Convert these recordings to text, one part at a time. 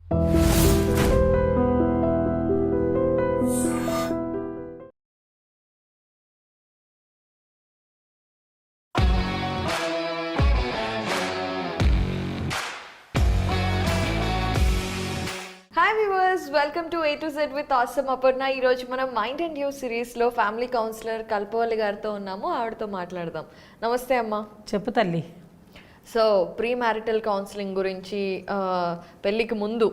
Hi viewers, welcome to A to Z with Awesome Aparna. ఈరోజు మనం mind and you సిరీస్లో family counsellor కల్పవల్లి గారితో ఉన్నాము. ఆవిడతో మాట్లాడదాం. నమస్తే అమ్మ. చెప్పు తల్లి. సో ప్రీ మ్యారిటల్ కౌన్సిలింగ్ గురించి, పెళ్ళికి ముందు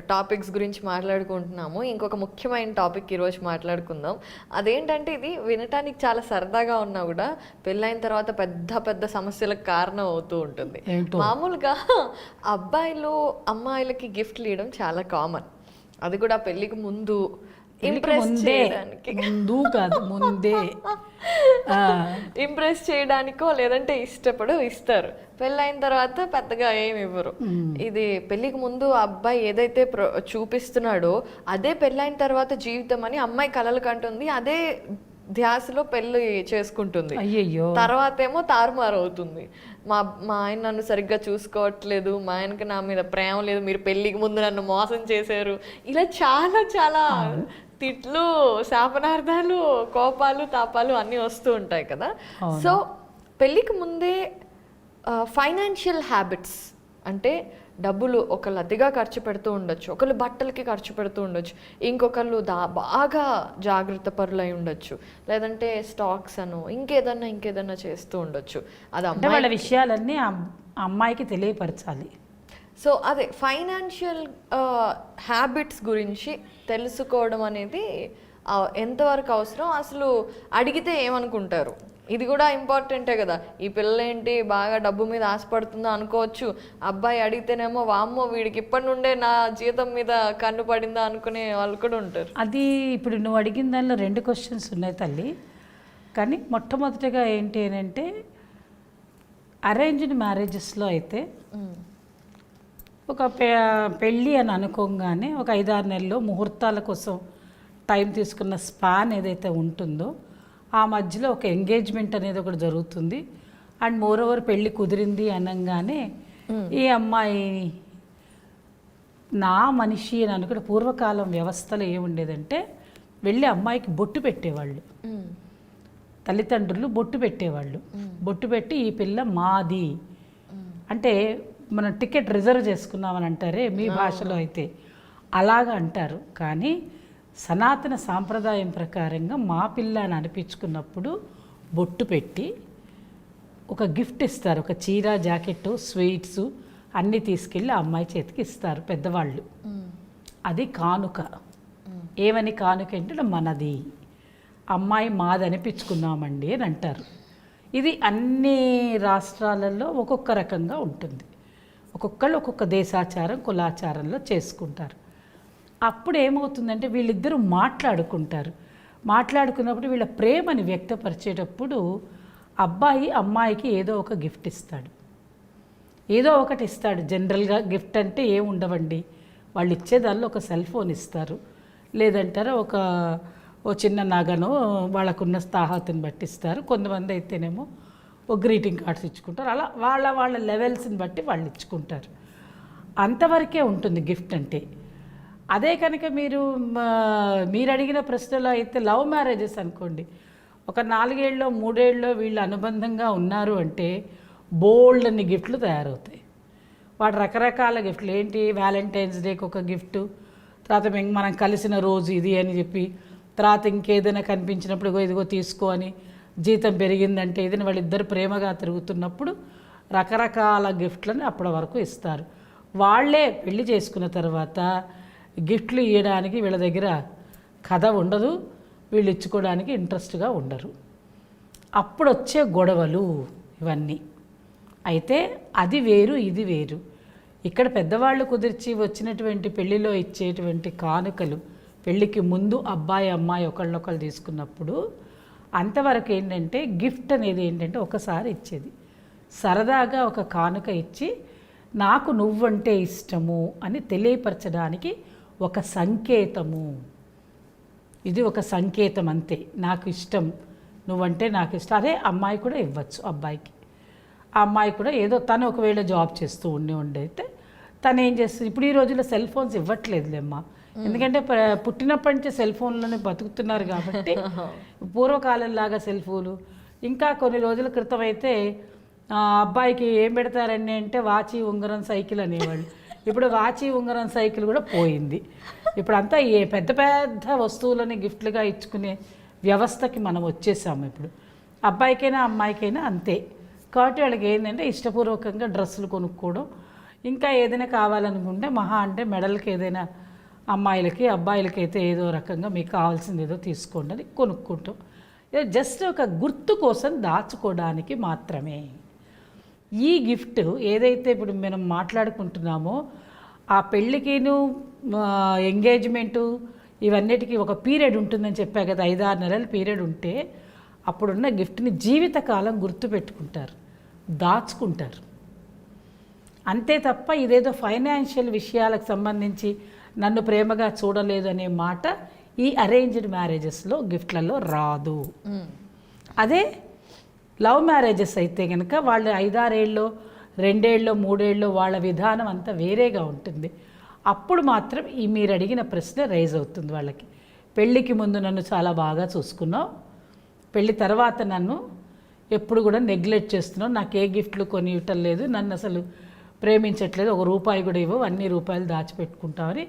టాపిక్స్ గురించి మాట్లాడుకుంటున్నాము. ఇంకొక ముఖ్యమైన టాపిక్ ఈరోజు మాట్లాడుకుందాం. అదేంటంటే, ఇది వినటానికి చాలా సరదాగా ఉన్నా కూడా పెళ్ళైన తర్వాత పెద్ద పెద్ద సమస్యలకు కారణం అవుతూ ఉంటుంది. మామూలుగా అబ్బాయిలు అమ్మాయిలకి గిఫ్ట్లు ఇవ్వడం చాలా కామన్. అది కూడా పెళ్ళికి ముందు ఇంప్రెస్ చేయడానికో లేదంటే ఇస్తారు. పెళ్ళైన తర్వాత పెద్దగా ఏమి ఇవ్వరు. ఇది పెళ్ళికి ముందు అబ్బాయి ఏదైతే చూపిస్తున్నాడో అదే పెళ్ళైన తర్వాత జీవితం అని అమ్మాయి కలలు కంటుంది. అదే ధ్యాసలో పెళ్ళి చేసుకుంటుంది. తర్వాత ఏమో తారుమారు అవుతుంది. మా ఆయన నన్ను సరిగ్గా చూసుకోవట్లేదు, మా ఆయనకి నా మీద ప్రేమ లేదు, మీరు పెళ్ళికి ముందు నన్ను మోసం చేశారు, ఇలా చాలా చాలా తిట్లు, శాపనార్థాలు, కోపాలు, తాపాలు అన్నీ వస్తూ ఉంటాయి కదా. సో పెళ్ళికి ముందే ఫైనాన్షియల్ హ్యాబిట్స్ అంటే డబ్బులు ఒకళ్ళు అతిగా ఖర్చు పెడుతూ ఉండొచ్చు, ఒకళ్ళు బట్టలకి ఖర్చు పెడుతూ ఉండొచ్చు, ఇంకొకళ్ళు బాగా జాగ్రత్త పరులై ఉండొచ్చు, లేదంటే స్టాక్స్ అను ఇంకేదన్నా చేస్తూ ఉండొచ్చు. అది వాళ్ళ విషయాలన్నీ అమ్మాయికి తెలియపరచాలి. సో అదే ఫైనాన్షియల్ హ్యాబిట్స్ గురించి తెలుసుకోవడం అనేది ఎంతవరకు అవసరం, అసలు అడిగితే ఏమనుకుంటారు, ఇది కూడా ఇంపార్టెంటే కదా. ఈ పిల్ల ఏంటి బాగా డబ్బు మీద ఆశపడుతుందో అనుకోవచ్చు. అబ్బాయి అడిగితేనేమో వామ్మో వీడికి ఇప్పటి నుండే నా జీతం మీద కన్ను పడిందా అనుకునే వాళ్ళు కూడా ఉంటారు. అది ఇప్పుడు నువ్వు అడిగిన దానిలో 2 క్వశ్చన్స్ ఉన్నాయి తల్లి. కానీ మొట్టమొదటిగా ఏంటి అని అంటే, అరేంజ్డ్ మ్యారేజెస్లో అయితే ఒక పెళ్ళి అని అనుకోగానే ఒక 5-6 నెలలు ముహూర్తాల కోసం టైం తీసుకున్న స్పాన్ ఏదైతే ఉంటుందో ఆ మధ్యలో ఒక ఎంగేజ్మెంట్ అనేది ఒకటి జరుగుతుంది. అండ్ మోరోవర్ పెళ్ళి కుదిరింది అనగానే ఈ అమ్మాయి నా మనిషి అని అనుకుంటే, పూర్వకాలం వ్యవస్థలో ఏముండేదంటే వెళ్ళి అమ్మాయికి బొట్టు పెట్టేవాళ్ళు, తల్లిదండ్రులు బొట్టు పెట్టేవాళ్ళు. బొట్టు పెట్టి ఈ పిల్ల మాది అంటే, మనం టికెట్ రిజర్వ్ చేసుకున్నామని అంటారే మీ భాషలో అయితే అలాగా అంటారు. కానీ సనాతన సాంప్రదాయం ప్రకారంగా మా పిల్ల అని అనిపించుకున్నప్పుడు బొట్టు పెట్టి ఒక గిఫ్ట్ ఇస్తారు. ఒక చీర, జాకెట్టు, స్వీట్స్ అన్నీ తీసుకెళ్ళి ఆ అమ్మాయి చేతికి ఇస్తారు పెద్దవాళ్ళు. అది కానుక. ఏమని కానుక అంటే, మనది, అమ్మాయి మాది అనిపించుకున్నామండి అని అంటారు. ఇది అన్ని రాష్ట్రాలలో ఒక్కొక్క రకంగా ఉంటుంది. ఒక్కొక్కళ్ళు ఒక్కొక్క దేశాచారం, కులాచారంలో చేసుకుంటారు. అప్పుడు ఏమవుతుందంటే వీళ్ళిద్దరూ మాట్లాడుకున్నప్పుడు వీళ్ళ ప్రేమని వ్యక్తపరిచేటప్పుడు అబ్బాయి అమ్మాయికి ఏదో ఒక గిఫ్ట్ ఇస్తాడు, ఏదో ఒకటి ఇస్తాడు. జనరల్గా గిఫ్ట్ అంటే ఏముండవండి, వాళ్ళు ఇచ్చేదాల్లో ఒక సెల్ ఫోన్ ఇస్తారు, లేదంటారా ఓ చిన్న నగను వాళ్ళకున్న స్థాహతని బట్టి ఇస్తారు. కొంతమంది అయితేనేమో ఓ గ్రీటింగ్ కార్డ్స్ ఇచ్చుకుంటారు. అలా వాళ్ళ లెవెల్స్ని బట్టి వాళ్ళు ఇచ్చుకుంటారు. అంతవరకే ఉంటుంది గిఫ్ట్ అంటే. అదే కనుక మీరు అడిగిన ప్రశ్నలో అయితే లవ్ మ్యారేజెస్ అనుకోండి, ఒక 4 ఏళ్ళలో 3 ఏళ్ళలో వీళ్ళు అనుబంధంగా ఉన్నారు అంటే బోల్డ్ అన్ని గిఫ్ట్లు తయారవుతాయి. వాడు రకరకాల గిఫ్ట్లు ఏంటి, వ్యాలంటైన్స్ డేకి ఒక గిఫ్ట్, తర్వాత మనం కలిసిన రోజు ఇది అని చెప్పి, తర్వాత ఇంకేదైనా కనిపించినప్పుడు ఇదిగో తీసుకో అని, జీతం పెరిగిందంటే ఏదైనా వాళ్ళిద్దరు ప్రేమగా తిరుగుతున్నప్పుడు రకరకాల గిఫ్ట్లని అప్పటి వరకు ఇస్తారు. వాళ్ళే పెళ్లి చేసుకున్న తర్వాత గిఫ్ట్లు ఇవ్వడానికి వీళ్ళ దగ్గర కథ ఉండదు, వీళ్ళు ఇచ్చుకోవడానికి ఇంట్రెస్ట్గా ఉండరు. అప్పుడు వచ్చే గొడవలు ఇవన్నీ. అయితే అది వేరు, ఇది వేరు. ఇక్కడ పెద్దవాళ్ళు కుదిర్చి వచ్చినటువంటి పెళ్లిలో ఇచ్చేటువంటి కానుకలు, పెళ్ళికి ముందు అబ్బాయి అమ్మాయి ఒకళ్ళొకళ్ళు తీసుకున్నప్పుడు అంతవరకు ఏంటంటే గిఫ్ట్ అనేది ఏంటంటే ఒకసారి ఇచ్చేది, సరదాగా ఒక కానుక ఇచ్చి నాకు నువ్వంటే ఇష్టము అని తెలియపరచడానికి ఒక సంకేతము. ఇది ఒక సంకేతం అంతే, నాకు ఇష్టం, నువ్వంటే నాకు ఇష్టం. అదే అమ్మాయి కూడా ఇవ్వచ్చు అబ్బాయికి. ఆ అమ్మాయి కూడా ఏదో తను ఒకవేళ జాబ్ చేస్తూ ఉండైతే తను ఏం చేస్తుంది, ఇప్పుడు ఈ రోజుల్లో సెల్ ఫోన్స్ ఇవ్వట్లేదులేమ్మా, ఎందుకంటే పుట్టినప్పటి నుంచి సెల్ ఫోన్లోనే బతుకుతున్నారు కాబట్టి. పూర్వకాలంలాగా సెల్ ఫోన్లు, ఇంకా కొన్ని రోజుల క్రితం అయితే అబ్బాయికి ఏం పెడతారండి అంటే వాచి ఉంగరం సైకిల్ అనేవాళ్ళు. ఇప్పుడు వాచి ఉంగరం సైకిల్ కూడా పోయింది. ఇప్పుడు అంతా పెద్ద పెద్ద వస్తువులని గిఫ్ట్లుగా ఇచ్చుకునే వ్యవస్థకి మనం వచ్చేసాము. ఇప్పుడు అబ్బాయికైనా అమ్మాయికైనా అంతే. కాబట్టి వాళ్ళకి ఏంటంటే ఇష్టపూర్వకంగా డ్రెస్సులు కొనుక్కోవడం, ఇంకా ఏదైనా కావాలనుకుంటే మహా అంటే మెడలకి ఏదైనా అమ్మాయిలకి అబ్బాయిలకి అయితే ఏదో రకంగా మీకు కావాల్సింది ఏదో తీసుకోండి అని కొనుక్కుంటాం. ఇది జస్ట్ ఒక గుర్తు కోసం దాచుకోవడానికి మాత్రమే. ఈ గిఫ్ట్ ఏదైతే ఇప్పుడు మనం మాట్లాడుకుంటున్నామో ఆ పెళ్ళికిను ఎంగేజ్మెంటు ఇవన్నిటికీ ఒక పీరియడ్ ఉంటుందని చెప్పా కదా, 5-6 నెలల పీరియడ్ ఉంటే అప్పుడున్న గిఫ్ట్ని జీవితకాలం గుర్తుపెట్టుకుంటారు, దాచుకుంటారు. అంతే తప్ప ఇదేదో ఫైనాన్షియల్ విషయాలకు సంబంధించి నన్ను ప్రేమగా చూడలేదు అనే మాట ఈ అరేంజ్డ్ మ్యారేజెస్లో గిఫ్ట్లలో రాదు. అదే లవ్ మ్యారేజెస్ అయితే కనుక వాళ్ళు 5-6 ఏళ్ళలో 2 ఏళ్ళలో 3 ఏళ్ళలో వాళ్ళ విధానం అంతా వేరేగా ఉంటుంది. అప్పుడు మాత్రం ఈ మీరు అడిగిన ప్రశ్న రైజ్ అవుతుంది వాళ్ళకి. పెళ్ళికి ముందు నన్ను చాలా బాగా చూసుకున్నావు, పెళ్ళి తర్వాత నన్ను ఎప్పుడు కూడా నెగ్లెక్ట్ చేస్తున్నావు, నాకు ఏ గిఫ్ట్లు కొని ఇవ్వటం లేదు, నన్ను అసలు ప్రేమించట్లేదు, ₹1 కూడా ఇవ్వవు, అన్ని రూపాయలు దాచిపెట్టుకుంటామని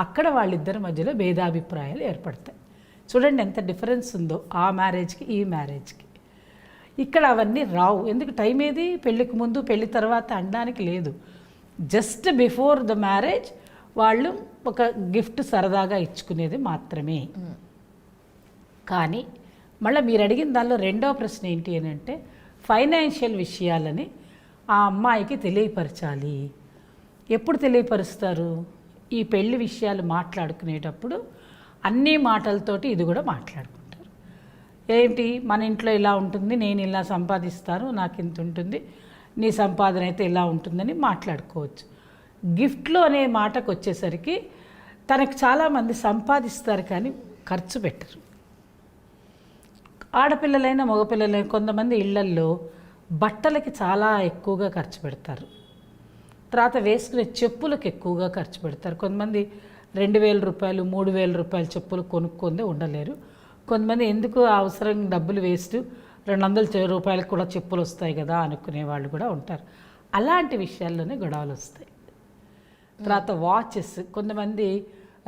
అక్కడ వాళ్ళిద్దరి మధ్యలో భేదాభిప్రాయాలు ఏర్పడతాయి. చూడండి ఎంత డిఫరెన్స్ ఉందో ఆ మ్యారేజ్కి ఈ మ్యారేజ్కి. ఇక్కడ అవన్నీ రావు. ఎందుకు టైం ఏది, పెళ్ళికి ముందు పెళ్ళి తర్వాత అనడానికి లేదు. జస్ట్ బిఫోర్ ద మ్యారేజ్ వాళ్ళు ఒక గిఫ్ట్ సరదాగా ఇచ్చుకునేది మాత్రమే. కానీ మళ్ళీ మీరు అడిగిన దానిలో రెండవ ప్రశ్న ఏంటి అని అంటే ఫైనాన్షియల్ విషయాలని ఆ అమ్మాయికి తెలియపరచాలి. ఎప్పుడు తెలియపరుస్తారు? ఈ పెళ్లి విషయాలు మాట్లాడుకునేటప్పుడు అన్ని మాటలతోటి ఇది కూడా మాట్లాడుకుంటారు. ఏంటి, మన ఇంట్లో ఇలా ఉంటుంది, నేను ఇలా సంపాదిస్తాను, నాకు ఇంత ఉంటుంది, నీ సంపాదన అయితే ఇలా ఉంటుందని మాట్లాడుకోవచ్చు. గిఫ్ట్లో అనే మాటకు వచ్చేసరికి తనకు చాలామంది సంపాదిస్తారు కానీ ఖర్చు పెట్టరు. ఆడపిల్లలైనా మగపిల్లలైనా కొంతమంది ఇళ్లల్లో బట్టలకి చాలా ఎక్కువగా ఖర్చు పెడతారు, తర్వాత వేసుకునే చెప్పులకు ఎక్కువగా ఖర్చు పెడతారు. కొంతమంది 2,000 రూపాయలు 3,000 రూపాయల చెప్పులు కొనుక్కుందే ఉండలేరు. కొంతమంది ఎందుకు అవసరం డబ్బులు వేస్ట్, 200 రూపాయలకు కూడా చెప్పులు వస్తాయి కదా అనుకునే వాళ్ళు కూడా ఉంటారు. అలాంటి విషయాల్లోనే గొడవలు వస్తాయి. తర్వాత వాచెస్, కొంతమంది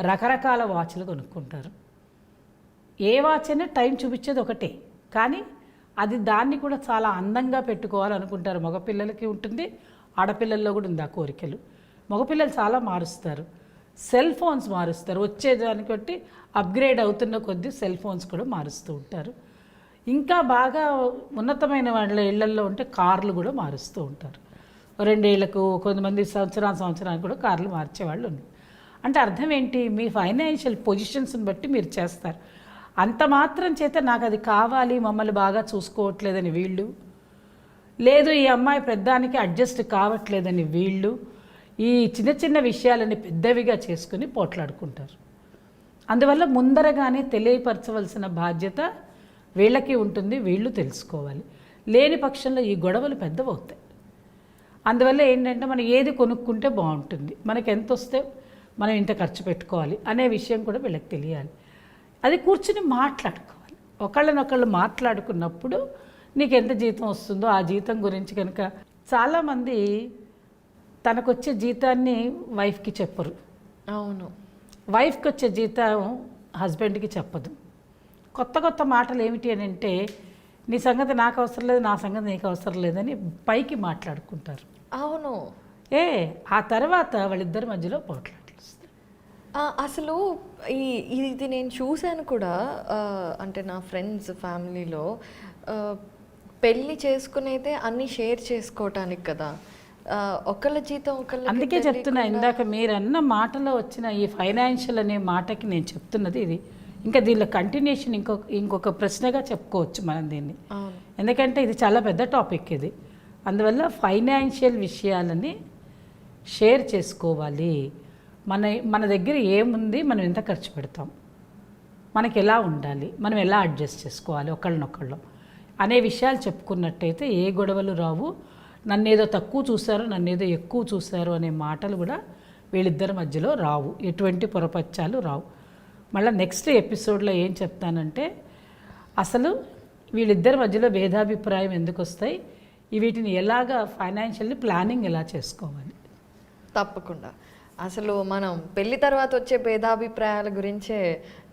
రకరకాల వాచ్లు కొనుక్కుంటారు. ఏ వాచ్ అయినా టైం చూపించేది ఒకటే, కానీ అది దాన్ని కూడా చాలా అందంగా పెట్టుకోవాలనుకుంటారు. మగపిల్లలకి ఉంటుంది, ఆడపిల్లల్లో కూడా ఉంది ఆ కోరికలు. మగపిల్లలు చాలా మారుస్తారు, సెల్ ఫోన్స్ మారుస్తారు, వచ్చేదాన్ని బట్టి అప్గ్రేడ్ అవుతున్న కొద్దీ సెల్ ఫోన్స్ కూడా మారుస్తూ ఉంటారు. ఇంకా బాగా ఉన్నతమైన వాళ్ళ ఇళ్లల్లో ఉంటే కార్లు కూడా మారుస్తూ ఉంటారు. 2 ఏళ్లకు, కొంతమంది సంవత్సరానికి కూడా కార్లు మార్చేవాళ్ళు ఉన్నారు. అంటే అర్థం ఏంటి, మీ ఫైనాన్షియల్ పొజిషన్స్ని బట్టి మీరు చేస్తారు. అంత మాత్రం చేత నాకు అది కావాలి, మమ్మల్ని బాగా చూసుకోవట్లేదని వీళ్ళు, లేదు ఈ అమ్మాయి పెద్దానికి అడ్జస్ట్ కావట్లేదని వీళ్ళు, ఈ చిన్న చిన్న విషయాలని పెద్దవిగా చేసుకుని పోట్లాడుకుంటారు. అందువల్ల ముందరగానే తెలియపరచవలసిన బాధ్యత వీళ్ళకి ఉంటుంది, వీళ్ళు తెలుసుకోవాలి. లేని పక్షంలో ఈ గొడవలు పెద్దవవుతాయి. అందువల్ల ఏంటంటే మనం ఏది కొనుక్కుంటే బాగుంటుంది, మనకి ఎంత వస్తే మనం ఇంత ఖర్చు పెట్టుకోవాలి అనే విషయం కూడా వీళ్ళకి తెలియాలి. అది కూర్చుని మాట్లాడుకోవాలి. ఒకళ్ళనొకళ్ళు మాట్లాడుకున్నప్పుడు నీకు ఎంత జీతం వస్తుందో ఆ జీతం గురించి కనుక, చాలామంది తనకొచ్చే జీతాన్ని వైఫ్కి చెప్పరు. అవును, వైఫ్కి వచ్చే జీతం హస్బెండ్కి చెప్పదు. కొత్త కొత్త మాటలు ఏమిటి అని అంటే, నీ సంగతి నాకు అవసరం లేదు, నా సంగతి నీకు అవసరం లేదని పైకి మాట్లాడుకుంటారు. అవును. ఆ తర్వాత వాళ్ళిద్దరి మధ్యలో పోట్లాటలు వస్తాయి. అసలు ఇది నేను చూశాను కూడా, అంటే నా ఫ్రెండ్స్ ఫ్యామిలీలో పెళ్ళి చేసుకునేదే అన్నీ షేర్ చేసుకోవటానికి కదా, ఒకళ్ళ జీతం ఒకళ్ళ. అందుకే చెప్తున్నా, ఇందాక మీరు అన్న మాటలో వచ్చిన ఈ ఫైనాన్షియల్ అనే మాటకి నేను చెప్తున్నది ఇది. ఇంకా దీనిలో కంటిన్యూషన్ ఇంకొక ప్రశ్నగా చెప్పుకోవచ్చు మనం దీన్ని, ఎందుకంటే ఇది చాలా పెద్ద టాపిక్ ఇది. అందువల్ల ఫైనాన్షియల్ విషయాలని షేర్ చేసుకోవాలి. మన దగ్గర ఏముంది, మనం ఎంత ఖర్చు పెడతాం, మనకి ఎలా ఉండాలి, మనం ఎలా అడ్జస్ట్ చేసుకోవాలి ఒకళ్ళనొకళ్ళు అనే విషయాలు చెప్పుకున్నట్టయితే ఏ గొడవలు రావు. నన్నేదో తక్కువ చూశారు, నన్నేదో ఎక్కువ చూశారు అనే మాటలు కూడా వీళ్ళిద్దరి మధ్యలో రావు, ఎటువంటి పొరపచ్చాలు రావు. మళ్ళీ నెక్స్ట్ ఎపిసోడ్లో ఏం చెప్తానంటే అసలు వీళ్ళిద్దరి మధ్యలో భేదాభిప్రాయం ఎందుకు వస్తాయి, వీటిని ఎలాగా ఫైనాన్షియల్లీ ప్లానింగ్ ఎలా చేసుకోవాలి. తప్పకుండా. అసలు మనం పెళ్లి తర్వాత వచ్చే భేదాభిప్రాయాల గురించే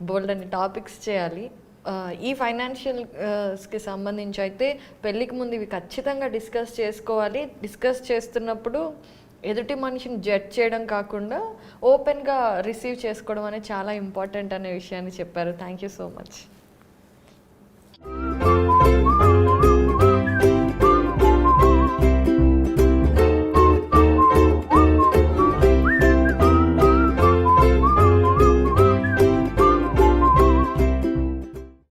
బోల్డ్ అని టాపిక్స్ చేయాలి. ఈ ఫైనాన్షియల్స్కి సంబంధించి అయితే పెళ్ళికి ముందు ఇవి ఖచ్చితంగా డిస్కస్ చేసుకోవాలి. డిస్కస్ చేస్తున్నప్పుడు ఎదుటి మనిషిని జడ్జ్ చేయడం కాకుండా ఓపెన్గా రిసీవ్ చేసుకోవడం అనేది చాలా ఇంపార్టెంట్ అనే విషయాన్ని చెప్పారు. Thank you so much.